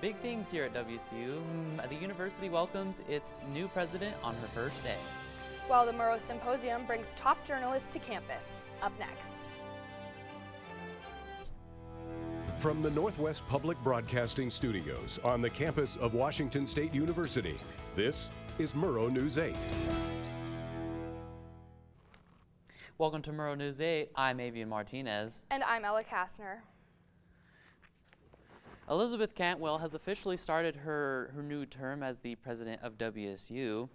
Big things here at WSU. The university welcomes its new president on her first day. While the Murrow Symposium brings top journalists to campus. Up next. From the Northwest Public Broadcasting Studios on the campus of Washington State University, this is Murrow News 8. Welcome to Murrow News 8. I'm Avian Martinez. And I'm Ella Kastner. Elizabeth Cantwell has officially started her new term as the president of WSU.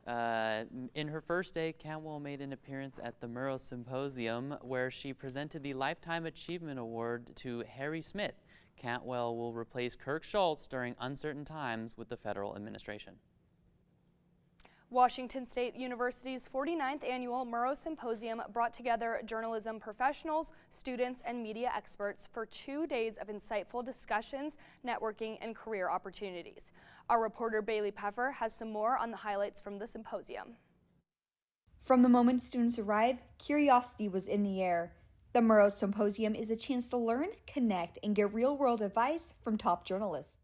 In her first day, Cantwell made an appearance at the Murrow Symposium where she presented the Lifetime Achievement Award to Harry Smith. Cantwell will replace Kirk Schultz during uncertain times with the federal administration. Washington State University's 49th annual Murrow Symposium brought together journalism professionals, students, and media experts for 2 days of insightful discussions, networking, and career opportunities. Our reporter Bailey Peffer has some more on the highlights from the symposium. From the moment students arrive, curiosity was in the air. The Murrow Symposium is a chance to learn, connect, and get real-world advice from top journalists.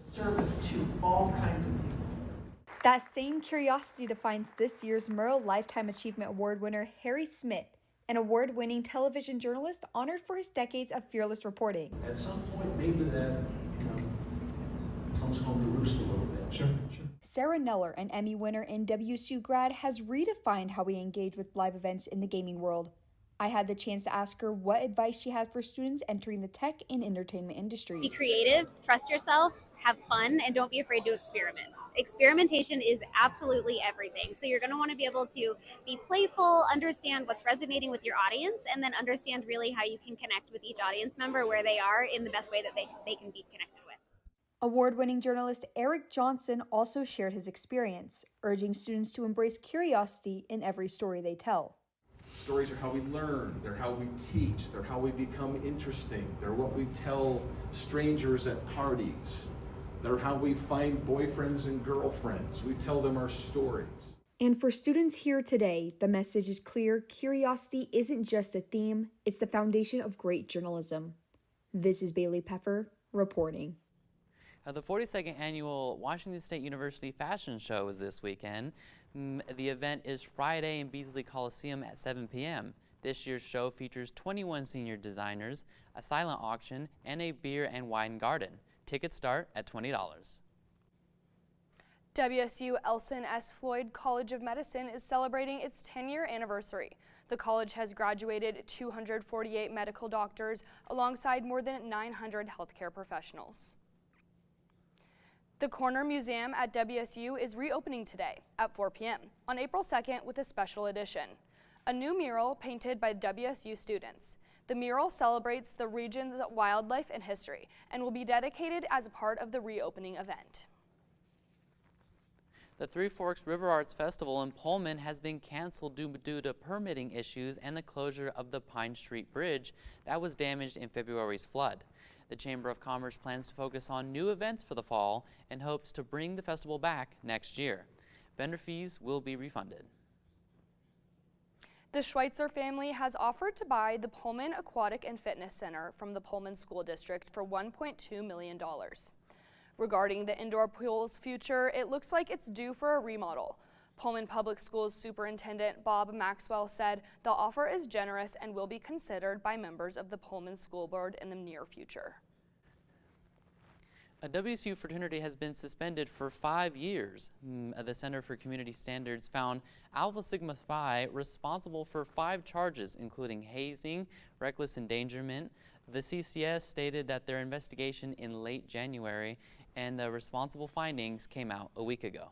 Service to all kinds of people. That same curiosity defines this year's Murrow Lifetime Achievement Award winner Harry Smith, an award-winning television journalist honored for his decades of fearless reporting. At some point, maybe that, comes home to roost a little bit. Sure. Sarah Neller, an Emmy winner and WSU grad, has redefined how we engage with live events in the gaming world. I had the chance to ask her what advice she has for students entering the tech and entertainment industries. Be creative, trust yourself, have fun, and don't be afraid to experiment. Experimentation is absolutely everything. So you're going to want to be able to be playful, understand what's resonating with your audience, and then understand really how you can connect with each audience member where they are in the best way that they can be connected with. Award-winning journalist Eric Johnson also shared his experience, urging students to embrace curiosity in every story they tell. Stories are how we learn, they're how we teach, they're how we become interesting, they're what we tell strangers at parties, they're how we find boyfriends and girlfriends. We tell them our stories. And for students here today, the message is clear: curiosity isn't just a theme, it's the foundation of great journalism. This is Bailey Peffer reporting. The 42nd annual Washington State University Fashion Show is this weekend. The event is Friday in Beasley Coliseum at 7 p.m. This year's show features 21 senior designers, a silent auction, and a beer and wine garden. Tickets start at $20. WSU Elson S. Floyd College of Medicine is celebrating its 10-year anniversary. The college has graduated 248 medical doctors alongside more than 900 healthcare professionals. The Corner Museum at WSU is reopening today at 4 p.m. on April 2nd with a special edition. A new mural painted by WSU students. The mural celebrates the region's wildlife and history and will be dedicated as a part of the reopening event. The Three Forks River Arts Festival in Pullman has been canceled due to permitting issues and the closure of the Pine Street Bridge that was damaged in February's flood. The Chamber of Commerce plans to focus on new events for the fall and hopes to bring the festival back next year. Vendor fees will be refunded. The Schweitzer family has offered to buy the Pullman Aquatic and Fitness Center from the Pullman School District for $1.2 million. Regarding the indoor pool's future, it looks like it's due for a remodel. Pullman Public Schools Superintendent Bob Maxwell said the offer is generous and will be considered by members of the Pullman School Board in the near future. A WSU fraternity has been suspended for 5 years. The Center for Community Standards found Alpha Sigma Phi responsible for 5 charges, including hazing, reckless endangerment. The CCS stated that their investigation in late January and the responsible findings came out a week ago.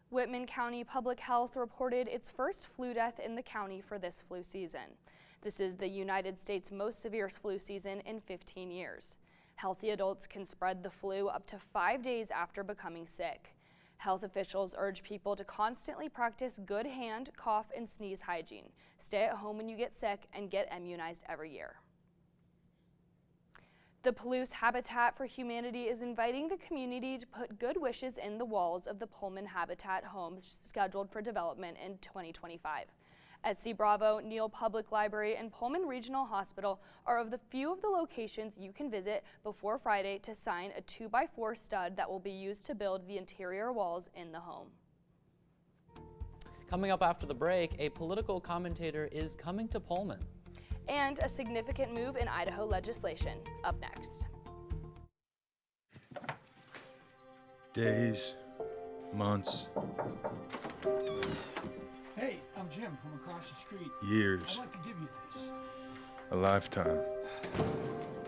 Whitman County Public Health reported its first flu death in the county for this flu season. This is the United States' most severe flu season in 15 years. Healthy adults can spread the flu up to 5 days after becoming sick. Health officials urge people to constantly practice good hand, cough, and sneeze hygiene. Stay at home when you get sick and get immunized every year. The Palouse Habitat for Humanity is inviting the community to put good wishes in the walls of the Pullman Habitat homes scheduled for development in 2025. SC Bravo, Neal Public Library, and Pullman Regional Hospital are of the few of the locations you can visit before Friday to sign a 2x4 stud that will be used to build the interior walls in the home. Coming up after the break, a political commentator is coming to Pullman. And a significant move in Idaho legislation. Up next. Days, months, Hey, I'm Jim from across the street. years, I'd like to give you this. a lifetime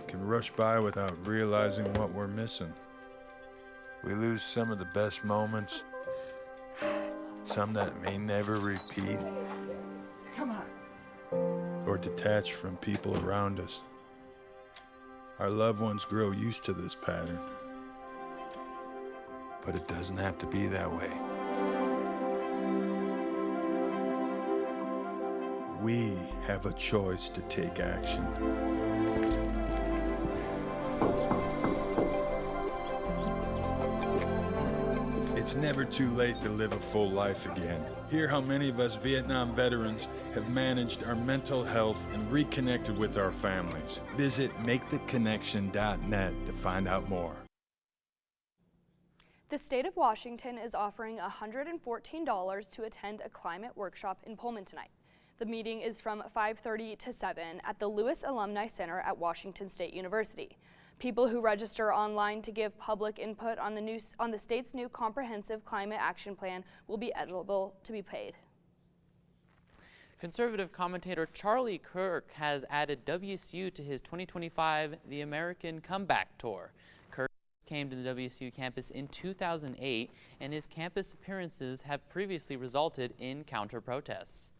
can rush by without realizing what we're missing. We lose some of the best moments, some that may never repeat, Come on. or detach from people around us. Our loved ones grow used to this pattern, but it doesn't have to be that way. We have a choice to take action. It's never too late to live a full life again. Hear how many of us Vietnam veterans have managed our mental health and reconnected with our families. Visit maketheconnection.net to find out more. The state of Washington is offering $114 to attend a climate workshop in Pullman tonight. The meeting is from 5:30 to 7 at the Lewis Alumni Center at Washington State University. People who register online to give public input on the state's new comprehensive climate action plan will be eligible to be paid. Conservative commentator Charlie Kirk has added WSU to his 2025 The American Comeback Tour. Kirk came to the WSU campus in 2008, and his campus appearances have previously resulted in counter-protests.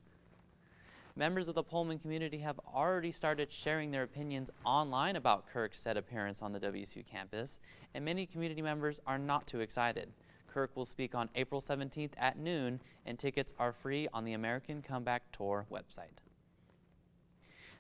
Members of the Pullman community have already started sharing their opinions online about Kirk's said appearance on the WSU campus, and many community members are not too excited. Kirk will speak on April 17th at noon, and tickets are free on the American Comeback Tour website.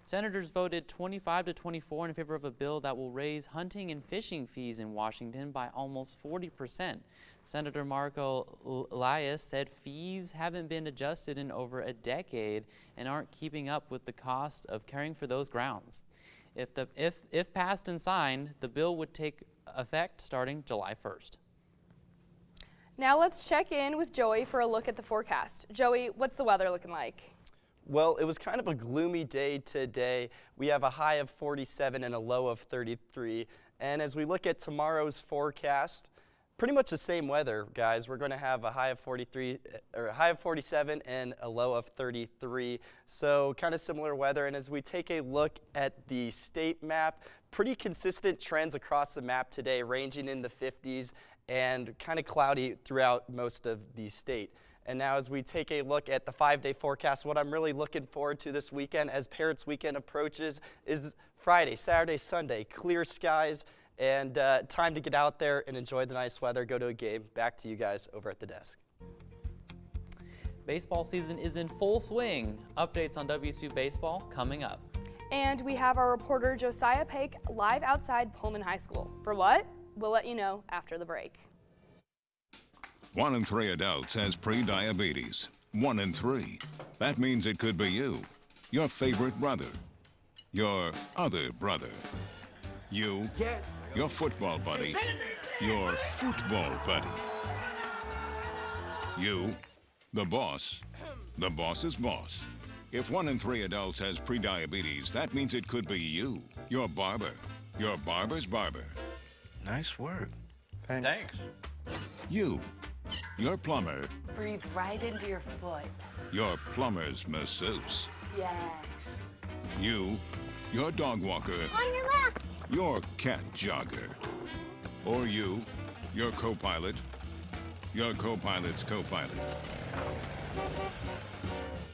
Senators voted 25 to 24 in favor of a bill that will raise hunting and fishing fees in Washington by almost 40%. Senator Marco Elias said fees haven't been adjusted in over a decade and aren't keeping up with the cost of caring for those grounds. If passed and signed, the bill would take effect starting July 1st. Now let's check in with Joey for a look at the forecast. Joey, what's the weather looking like? Well, it was kind of a gloomy day today. We have a high of 47 and a low of 33. And as we look at tomorrow's forecast, pretty much the same weather, guys. We're going to have a high of 47 and a low of 33. So kind of similar weather. And as we take a look at the state map, pretty consistent trends across the map today, ranging in the 50s and kind of cloudy throughout most of the state. And now as we take a look at the 5-day forecast, what I'm really looking forward to this weekend as Parents Weekend approaches is Friday, Saturday, Sunday, clear skies, and time to get out there and enjoy the nice weather, go to a game. Back to you guys over at the desk. Baseball season is in full swing. Updates on WSU baseball coming up. And we have our reporter Josiah Pake live outside Pullman High School. For what? We'll let you know after the break. 1 in 3 adults has pre-diabetes. 1 in 3. That means it could be you, your favorite brother, your other brother, you, your football buddy, your football buddy, you, the boss's boss. If 1 in 3 adults has pre-diabetes, that means it could be you, your barber, your barber's barber. Nice work. Thanks. You, your plumber, Breathe right into your foot. your plumber's masseuse. Yes. You, your dog walker, On your left. your cat jogger. Or you, your co-pilot, your co-pilot's co-pilot.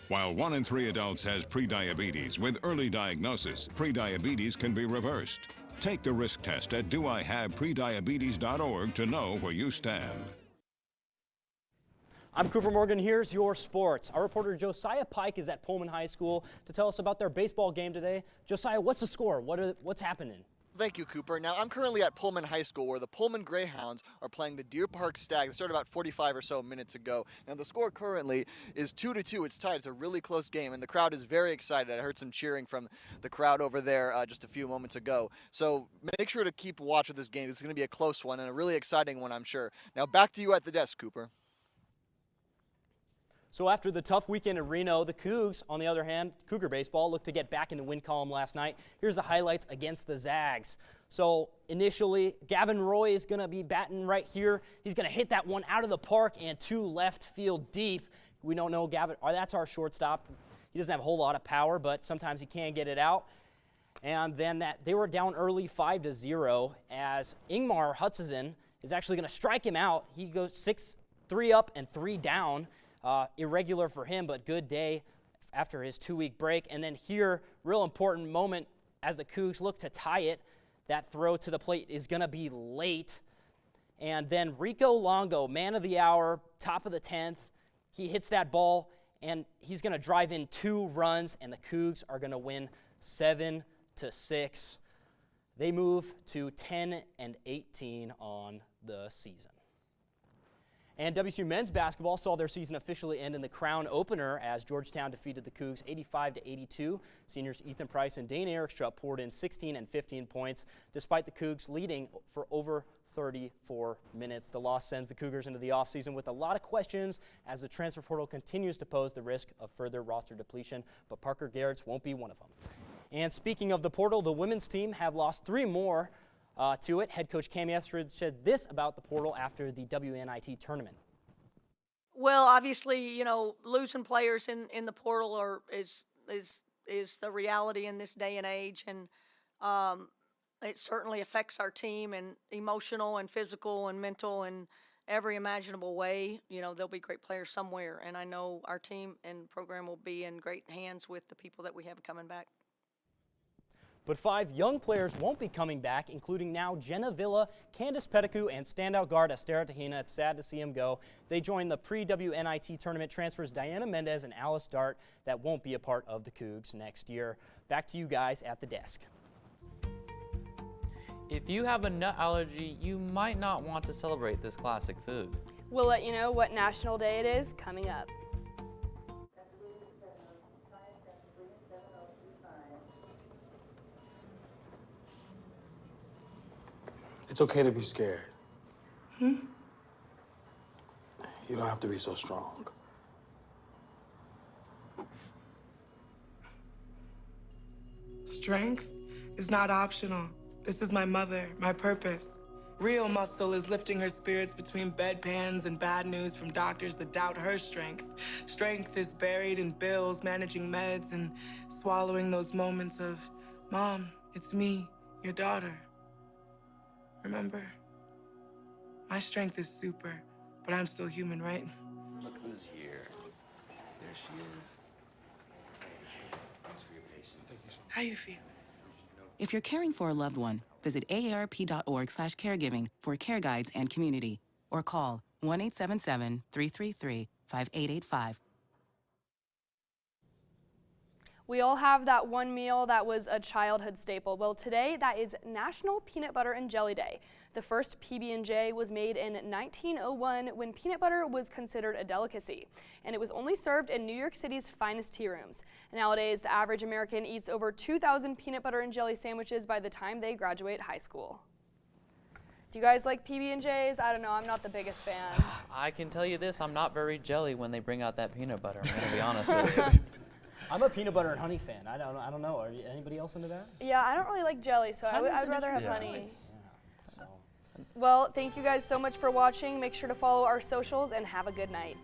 While 1 in 3 adults has prediabetes, with early diagnosis, prediabetes can be reversed. Take the risk test at doihaveprediabetes.org to know where you stand. I'm Cooper Morgan. Here's your sports. Our reporter Josiah Pike is at Pullman High School to tell us about their baseball game today. Josiah, what's the score? What's happening? Thank you, Cooper. Now, I'm currently at Pullman High School, where the Pullman Greyhounds are playing the Deer Park Stags. They started about 45 or so minutes ago. Now, the score currently is 2-2. It's tied. It's a really close game, and the crowd is very excited. I heard some cheering from the crowd over there just a few moments ago. So make sure to keep watch of this game. It's going to be a close one and a really exciting one, I'm sure. Now, back to you at the desk, Cooper. So after the tough weekend in Reno, the Cougs, on the other hand, Cougar baseball, looked to get back in the win column last night. Here's the highlights against the Zags. So initially, Gavin Roy is going to be batting right here. He's going to hit that one out of the park and to left field deep. We don't know Gavin. That's our shortstop. He doesn't have a whole lot of power, but sometimes he can get it out. And then they were down early 5-0 as Ingmar Hutchison is actually going to strike him out. He goes 3 up and 3 down. Irregular for him, but good day after his 2-week break. And then here, real important moment as the Cougs look to tie it. That throw to the plate is going to be late. And then Rico Longo, man of the hour, top of the 10th. He hits that ball, and he's going to drive in 2 runs, and the Cougs are going to win 7-6. They move to 10-18 on the season. And WSU men's basketball saw their season officially end in the Crown opener as Georgetown defeated the Cougs 85-82. Seniors Ethan Price and Dane Erickstrup poured in 16 and 15 points, despite the Cougs leading for over 34 minutes. The loss sends the Cougars into the offseason with a lot of questions as the transfer portal continues to pose the risk of further roster depletion, but Parker Garrett's won't be one of them. And speaking of the portal, the women's team have lost 3 more to it. Head coach Cami Etheridge said this about the portal after the WNIT tournament. Well, obviously, you know, losing players in the portal is the reality in this day and age, and it certainly affects our team in emotional and physical and mental and every imaginable way. You know, there'll be great players somewhere, and I know our team and program will be in great hands with the people that we have coming back. But 5 young players won't be coming back, including now Jenna Villa, Candace Pettigrew, and standout guard Estera Tahina. It's sad to see him go. They joined the pre-WNIT tournament transfers Diana Mendez and Alice Dart that won't be a part of the Cougs next year. Back to you guys at the desk. If you have a nut allergy, you might not want to celebrate this classic food. We'll let you know what National Day it is coming up. It's okay to be scared. You don't have to be so strong. Strength is not optional. This is my mother, my purpose. Real muscle is lifting her spirits between bedpans and bad news from doctors that doubt her strength. Strength is buried in bills, managing meds, and swallowing those moments of, Mom, it's me, your daughter. Remember, my strength is super, but I'm still human, right? Look who's here. There she is. Thanks for your patience. How you feel? If you're caring for a loved one, visit aarp.org/caregiving for care guides and community, or call 1-877-333-5885. We all have that one meal that was a childhood staple. Well, today that is National Peanut Butter and Jelly Day. The first PB&J was made in 1901 when peanut butter was considered a delicacy, and it was only served in New York City's finest tea rooms. Nowadays, the average American eats over 2,000 peanut butter and jelly sandwiches by the time they graduate high school. Do you guys like PB&Js? I don't know, I'm not the biggest fan. I can tell you this, I'm not very jelly when they bring out that peanut butter, I'm gonna be honest with you. I'm a peanut butter and honey fan. I don't know. Are anybody else into that? Yeah, I don't really like jelly, so I would rather have honey. Yeah, well, thank you guys so much for watching. Make sure to follow our socials and have a good night.